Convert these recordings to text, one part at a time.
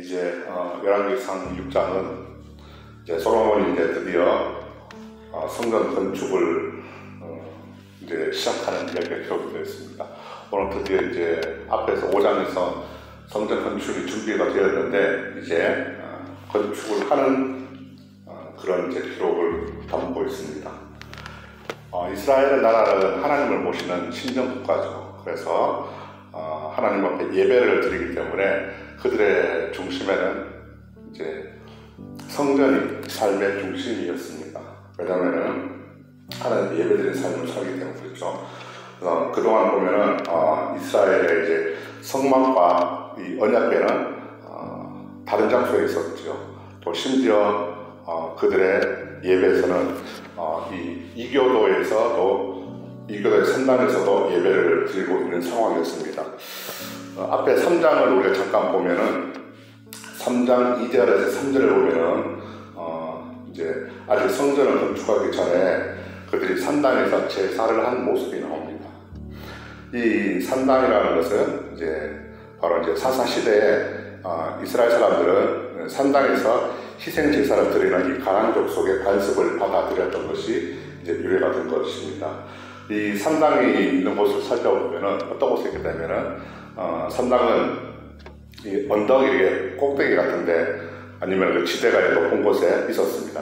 이제 열왕기상 6장은 이제 솔로몬이 이제 드디어 성전 건축을 이제 시작하는 이야기가 기록이 되어 있습니다. 오늘 드디어 이제 앞에서 5장에서 성전 건축이 준비가 되었는데 이제 건축을 하는 그런 이제 기록을 담고 있습니다. 이스라엘 나라는 하나님을 모시는 신정국가죠. 그래서 하나님 앞에 예배를 드리기 때문에 그들의 중심에는 이제 성전이 삶의 중심이었습니다. 왜냐하면 하나님 예배드리는 삶을 살기 때문에 그렇죠. 그동안 보면은 이스라엘의 이제 성막과 이 언약궤는 다른 장소에 있었죠. 또 심지어 그들의 예배에서는 이교도의 선단에서도 예배를 드리고 있는 상황이었습니다. 앞에 3장을 우리가 잠깐 보면은 3장 2절에서 3절을 보면은 이제 아직 성전을 건축하기 전에 그들이 산당에서 제사를 한 모습이 나옵니다. 이 산당이라는 것은 이제 바로 이제 사사 시대에 이스라엘 사람들은 산당에서 희생 제사를 드리는 이 가나안 족속의 관습을 받아들였던 것이 이제 유래가 된 것입니다. 이 산당이 있는 곳을 살펴보면은 어떤 곳에 있게 되면은 산당은 이 언덕 이렇게 꼭대기 같은데 아니면 그 지대가 높은 곳에 있었습니다.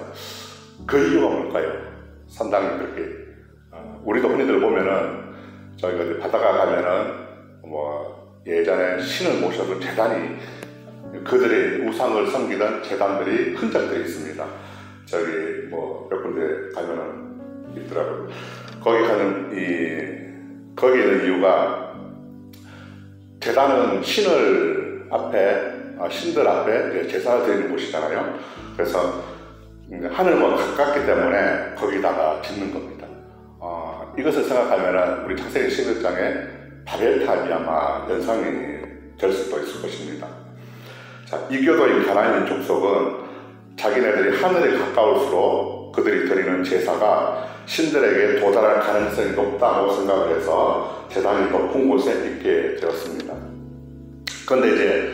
그 이유가 뭘까요? 산당이 그렇게 우리도 흔히들 보면은 저희가 바다가 가면은 뭐 예전에 신을 모셔도 제단이 그들의 우상을 섬기던 제단들이 흔적들이 있습니다. 저기 뭐 몇 군데 가면은 있더라고요. 거기 있는 이유가 제단은 신들 앞에 제사를 드리는 곳이잖아요. 그래서 하늘과 가깝기 때문에 거기다가 짓는 겁니다. 이것을 생각하면 우리 창세기 11장에 바벨탑이 아마 연상이 될 수도 있을 것입니다. 자, 이교도인 가나안인 족속은 자기네들이 하늘에 가까울수록 그들이 드리는 제사가 신들에게 도달할 가능성이 높다고 생각을 해서 제단이 높은 곳에 있게 되었습니다. 그런데 이제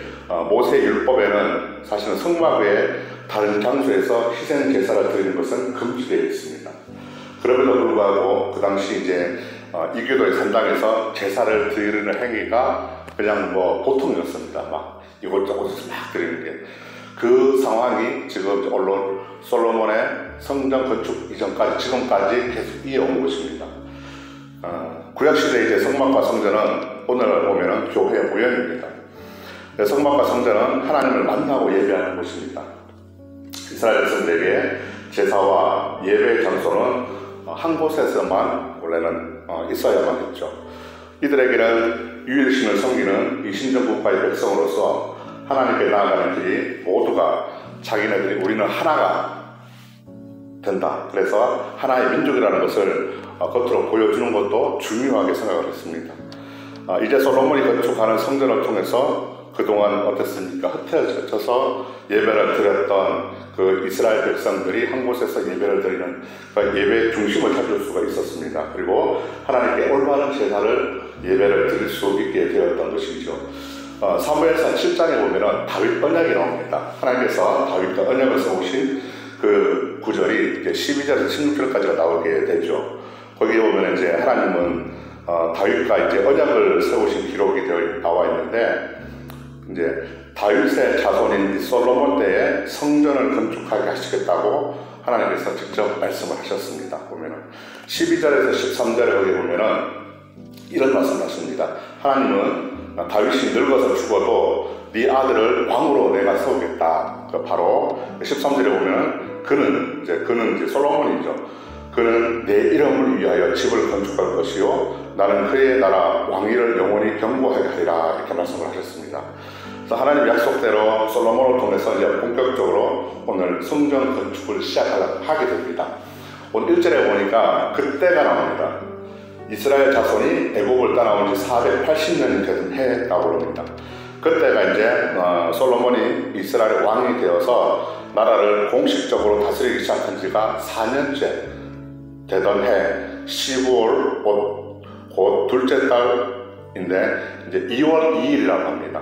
모세 율법에는 사실은 성막 외에 다른 장소에서 희생 제사를 드리는 것은 금지되어 있습니다. 그럼에도 불구하고 그 당시 이제 이교도의 산당에서 제사를 드리는 행위가 그냥 뭐 보통이었습니다. 막 이곳저곳에서 막 드리는 게. 그 상황이 지금 솔로몬의 성전 건축 이전까지 지금까지 계속 이어온 것입니다. 구약시대 이제 성막과 성전은 오늘 보면은 교회 모형입니다. 성막과 성전은 하나님을 만나고 예배하는 곳입니다. 이스라엘 백성들에게 제사와 예배의 장소는 한 곳에서만 원래는 있어야만 했죠. 이들에게는 유일신을 섬기는 이 신정국가의 백성으로서 하나님께 나아가는 길이 모두가 자기네들이 우리는 하나가 된다. 그래서 하나의 민족이라는 것을 겉으로 보여주는 것도 중요하게 생각을 했습니다. 이제 솔로몬이 건축하는 성전을 통해서 그동안 어땠습니까? 흩어져서 예배를 드렸던 그 이스라엘 백성들이 한 곳에서 예배를 드리는 그 예배의 중심을 찾을 수가 있었습니다. 그리고 하나님께 올바른 제사를 예배를 드릴 수 있게 되었던 것이죠. 사무엘상 7장에 보면은 다윗 언약이 나옵니다. 하나님께서 다윗과 언약을 세우신 그 구절이 이제 12절에서 16절까지가 나오게 되죠. 거기에 보면 이제 하나님은 다윗과 이제 언약을 세우신 기록이 나와 있는데 이제 다윗의 자손인 솔로몬 때에 성전을 건축하게 하시겠다고 하나님께서 직접 말씀을 하셨습니다. 보면은 12절에서 13절에 거기 보면은 이런 말씀을 하십니다. 하나님은 다윗이 늙어서 죽어도 네 아들을 왕으로 내가 세우겠다. 바로 13절에 보면은 그는 이제 솔로몬이죠. 그는 내 이름을 위하여 집을 건축할 것이요 나는 그의 나라 왕위를 영원히 경고하게 하리라 이렇게 말씀을 하셨습니다. 그래서 하나님 약속대로 솔로몬을 통해서 이제 본격적으로 오늘 성전 건축을 시작하게 됩니다. 오늘 1절에 보니까 그때가 나옵니다. 이스라엘 자손이 애국을 떠나온 지 480년이 되던 해라고 합니다. 그때가 이제 솔로몬이 이스라엘 왕이 되어서 나라를 공식적으로 다스리기 시작한 지가 4년째 되던 해 12월 곧 둘째 달인데 이제 2월 2일이라고 합니다.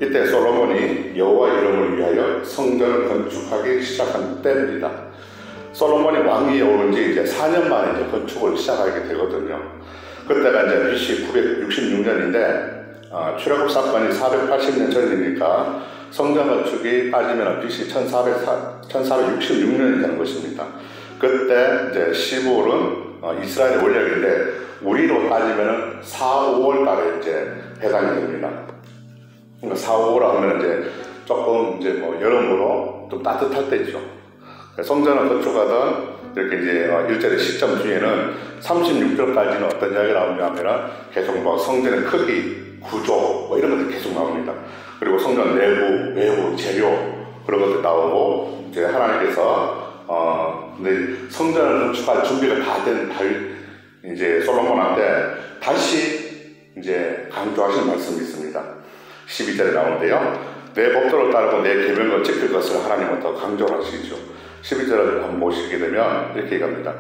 이때 솔로몬이 여호와 이름을 위하여 성전을 건축하기 시작한 때입니다. 솔로몬이 왕위에 오른 지 이제 4년 만에 이제 건축을 시작하게 되거든요. 그때가 이제 BC 966년인데 출애굽 사건이 480년 전이니까 성전 건축이 따지면 BC 1466년이 되는 것입니다. 그때 이제 15월은 이스라엘의 원력인데 우리로 따지면 4, 5월 달에 이제 해당이 됩니다. 그러니까 4, 5월 하면 이제 조금 이제 뭐 여름으로 좀 따뜻할 때죠. 성전을 건축하던 이렇게 이제 일절의 시점 뒤에는 36절까지는 어떤 이야기가 나오냐면 계속 뭐 성전의 크기, 구조 뭐 이런 것들이 계속 나옵니다. 그리고 성전 내부, 외부, 재료 그런 것들 나오고 이제 하나님께서 근데 성전을 건축할 준비가 다 된 이제 솔로몬한테 다시 이제 강조하신 말씀이 있습니다. 12절에 나오는데요. 내 법도를 따르고 내 계명을 지킬 것을 하나님은 더 강조를 하시죠. 12절을 한번 보시게 되면 이렇게 얘기합니다.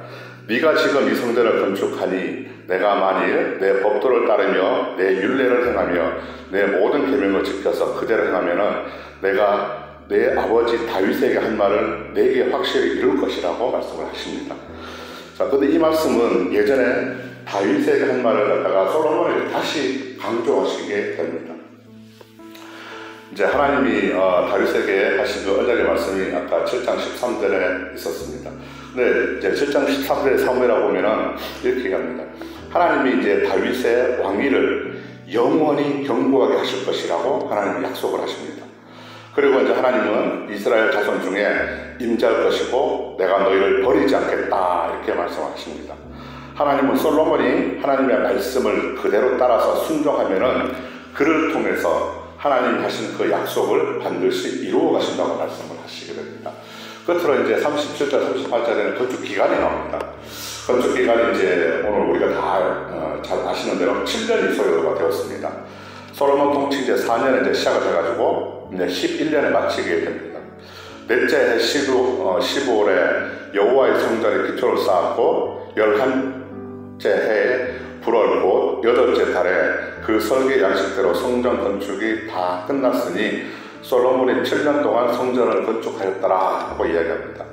네가 지금 이 성전을 건축하니 내가 만일 내 법도를 따르며 내 율례를 행하며 내 모든 계명을 지켜서 그대로 행하면은 내가 내 아버지 다윗에게 한 말을 내게 확실히 이룰 것이라고 말씀을 하십니다. 자, 근데 이 말씀은 예전에 다윗에게 한 말을 갖다가 솔로몬에게 다시 강조하시게 됩니다. 이제 하나님이 다윗에게 하신 그 언약의 말씀이 아까 7장 13절에 있었습니다. 근데 이제 7장 13절의 사무엘에 보면은 이렇게 얘기합니다. 하나님이 이제 다윗의 왕위를 영원히 견고하게 하실 것이라고 하나님이 약속을 하십니다. 그리고 이제 하나님은 이스라엘 자손 중에 임재할 것이고 내가 너희를 버리지 않겠다 이렇게 말씀하십니다. 하나님은 솔로몬이 하나님의 말씀을 그대로 따라서 순종하면은 그를 통해서 하나님이 하신 그 약속을 반드시 이루어 가신다고 말씀을 하시게 됩니다. 끝으로 이제 37절, 38절에는 건축 기간이 나옵니다. 건축 기간이 이제 오늘 우리가 다 잘 아시는 대로 7년이 소요가 되었습니다. 솔로몬 통치 이제 4년에 이제 시작을 해가지고 이제 11년에 마치게 됩니다. 넷째 해 15월에 여호와의 성전의 기초를 쌓았고 11째 해에 불월 곧 8째 달에 그 설계 양식대로 성전 건축이 다 끝났으니 솔로몬이 7년 동안 성전을 건축하였더라 하고 이야기합니다.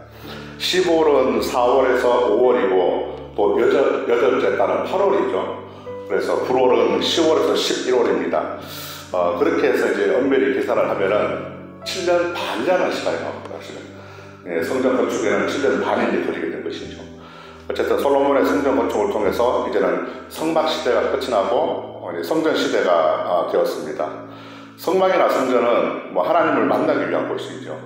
15월은 4월에서 5월이고 또 8째 달은 8월이죠. 그래서 불월은 10월에서 11월입니다. 그렇게 해서 이제 엄밀히 계산을 하면은 7년 반이라는 시간이 나옵니다. 예, 성전 건축에는 7년 반이 걸리게 된 것이죠. 어쨌든 솔로몬의 성전 건축을 통해서 이제는 성막 시대가 끝이 나고 성전 시대가 되었습니다. 성막이나 성전은 뭐 하나님을 만나기 위한 곳이죠.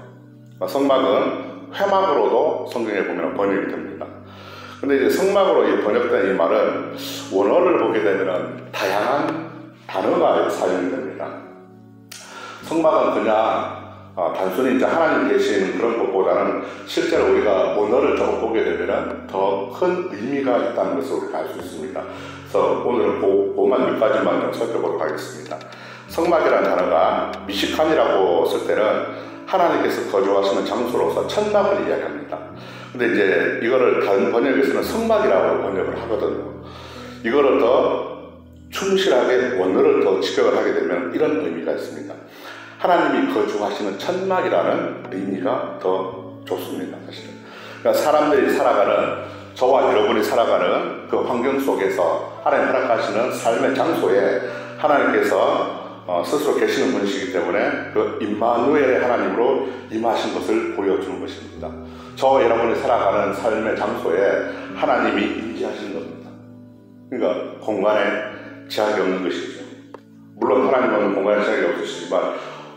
성막은 회막으로도 성경에 보면 번역이 됩니다. 근데 이제 성막으로 번역된 이 말은 원어를 보게 되면 다양한 단어가 사용이 됩니다. 성막은 그냥 단순히 이제 하나님 계시는 그런 것보다는 실제로 우리가 원어를 조금 보게 되면 더 큰 의미가 있다는 것을 우리가 알 수 있습니다. 그래서 오늘은 그만 몇 가지만 좀 살펴보도록 하겠습니다. 성막이라는 단어가 미시칸이라고 쓸 때는 하나님께서 거주하시는 장소로서 천막을 이야기합니다. 근데 이제 이거를 다른 번역에서는 성막이라고 번역을 하거든요. 이거를 더 충실하게 원어를 더 직역을 하게 되면 이런 의미가 있습니다. 하나님이 거주하시는 천막이라는 의미가 더 좋습니다. 사실은. 그러니까 사람들이 살아가는 저와 여러분이 살아가는 그 환경 속에서 하나님 허락하시는 삶의 장소에 하나님께서 스스로 계시는 분이시기 때문에 그 임마누엘의 하나님으로 임하신 것을 보여주는 것입니다. 저와 여러분이 살아가는 삶의 장소에 하나님이 임재하시는 겁니다. 그러니까 공간에 제약이 없는 것이죠. 물론 하나님은 공간에 제약이 없으시지만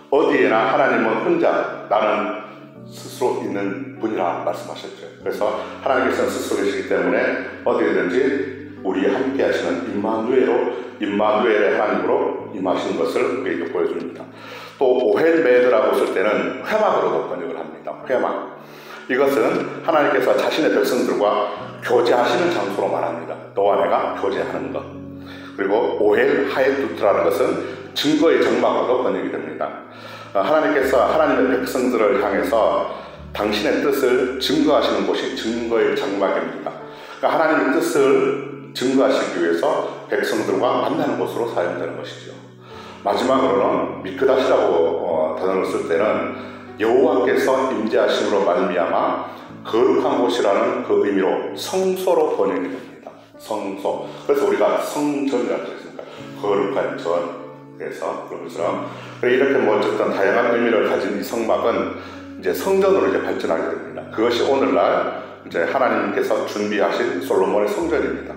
어디에나 하나님은 혼자 나는 스스로 있는 분이라 말씀하셨죠. 그래서 하나님께서는 스스로 계시기 때문에 어디든지 우리와 함께 하시는 임마누엘의 하나님으로 임하시는 것을 우리에게 보여줍니다. 또 오헬메드라고 쓸 때는 회막으로도 번역을 합니다. 회막. 이것은 하나님께서 자신의 백성들과 교제하시는 장소로 말합니다. 너와 내가 교제하는 것. 그리고 오헬 하에두트라는 것은 증거의 장막으로도 번역이 됩니다. 하나님께서 하나님의 백성들을 향해서 당신의 뜻을 증거하시는 곳이 증거의 장막입니다. 그러니까 하나님의 뜻을 증거하시기 위해서 백성들과 만나는 곳으로 사용되는 것이죠. 마지막으로는 미크다시라고 단어를 쓸 때는 여호와께서 임재하심으로 말미암아 거룩한 곳이라는 그 의미로 성소로 번역이 됩니다. 성소. 그래서 우리가 성전이라고 했습니다. 거룩한 전. 그래서 그런 것처럼 이렇게 어쨌든 다양한 의미를 가진 이 성막은 이제 성전으로 이제 발전하게 됩니다. 그것이 오늘날 이제 하나님께서 준비하신 솔로몬의 성전입니다.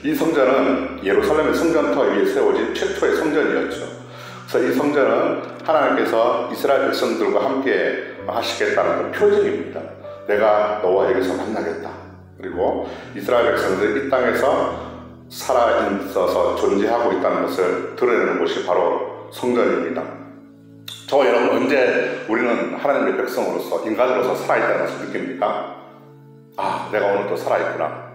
이 성전은 예루살렘의 성전터 위에 세워진 최초의 성전이었죠. 그래서 이 성전은 하나님께서 이스라엘 백성들과 함께 하시겠다는 그 표징입니다. 내가 너와 여기서 만나겠다. 그리고 이스라엘 백성들이 이 땅에서 살아있어서 존재하고 있다는 것을 드러내는 곳이 바로 성전입니다. 저와 여러분, 언제 우리는 하나님의 백성으로서, 인간으로서 살아있다는 것을 느낍니까? 아, 내가 오늘 또 살아있구나.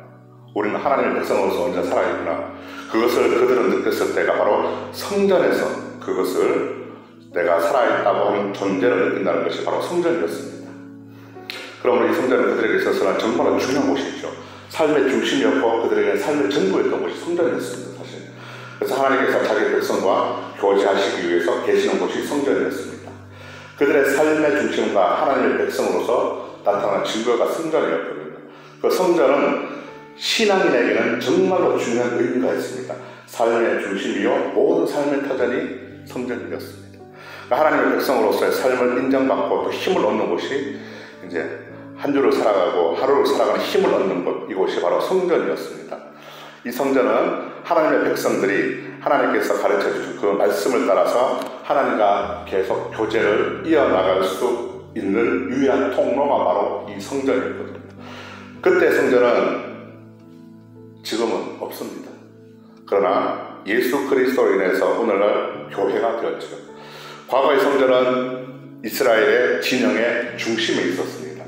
우리는 하나님의 백성으로서 언제 살아있구나. 그것을 그들은 느꼈을 때가 바로 성전에서 그것을 내가 살아있다고 하는 존재를 느낀다는 것이 바로 성전이었습니다. 그러므로 이 성전은 그들에게 있어서는 정말로 중요한 곳이죠. 삶의 중심이었고 그들에게 삶의 전부였던 곳이 성전이었습니다. 사실. 그래서 하나님께서 자기 백성과 교제하시기 위해서 계시는 곳이 성전이었습니다. 그들의 삶의 중심과 하나님의 백성으로서 나타난 증거가 성전이었거든요. 그 성전은 신앙인에게는 정말로 중요한 의미가 있습니다. 삶의 중심이요 모든 삶의 터전이 성전이었습니다. 그러니까 하나님의 백성으로서의 삶을 인정받고 또 힘을 얻는 곳이 이제 한 주를 살아가고 하루를 살아가는 힘을 얻는 곳, 이곳이 바로 성전이었습니다. 이 성전은 하나님의 백성들이 하나님께서 가르쳐 주신 그 말씀을 따라서 하나님과 계속 교제를 이어나갈 수 있는 유일한 통로가 바로 이 성전이었거든요. 그때 성전은 지금은 없습니다. 그러나 예수 그리스도로 인해서 오늘날 교회가 되었죠. 과거의 성전은 이스라엘의 진영의 중심에 있었습니다.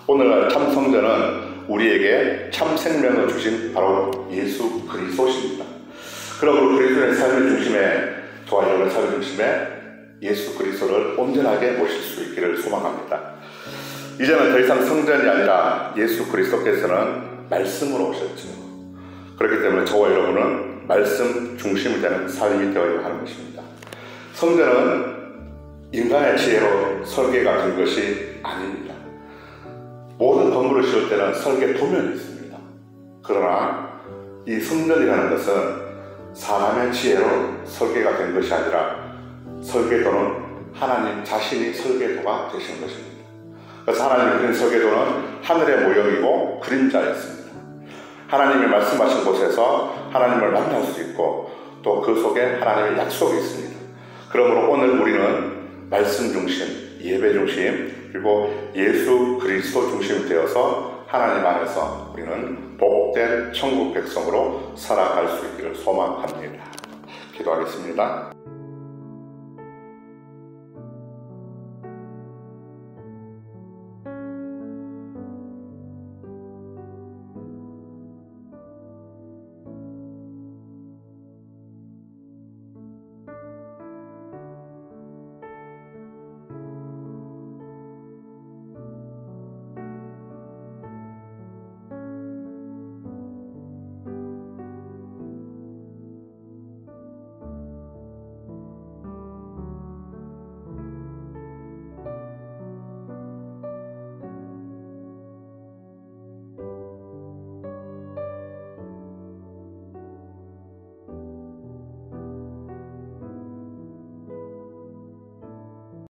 오늘날 참 성전은 우리에게 참 생명을 주신 바로 예수 그리스도십니다. 그러므로 그리스도의 삶의 중심에, 저와 여러분의 삶의 중심에 예수 그리스도를 온전하게 모실 수 있기를 소망합니다. 이제는 더 이상 성전이 아니라 예수 그리스도께서는 말씀으로 오셨죠. 그렇기 때문에 저와 여러분은 말씀 중심이 되는 삶이 되어야 하는 것입니다. 성전은 인간의 지혜로 설계가 된 것이 아닙니다. 모든 건물을 지을 때는 설계 도면이 있습니다. 그러나 이 성전이라는 것은 사람의 지혜로 설계가 된 것이 아니라 설계도는 하나님 자신이 설계도가 되신 것입니다. 그래서 하나님이 그린 설계도는 하늘의 모형이고 그림자였습니다. 하나님이 말씀하신 곳에서 하나님을 만날 수 있고 또 그 속에 하나님의 약속이 있습니다. 그러므로 오늘 우리는 말씀 중심, 예배 중심, 그리고 예수 그리스도 중심 되어서 하나님 안에서 우리는 복된 천국 백성으로 살아갈 수 있기를 소망합니다. 기도하겠습니다.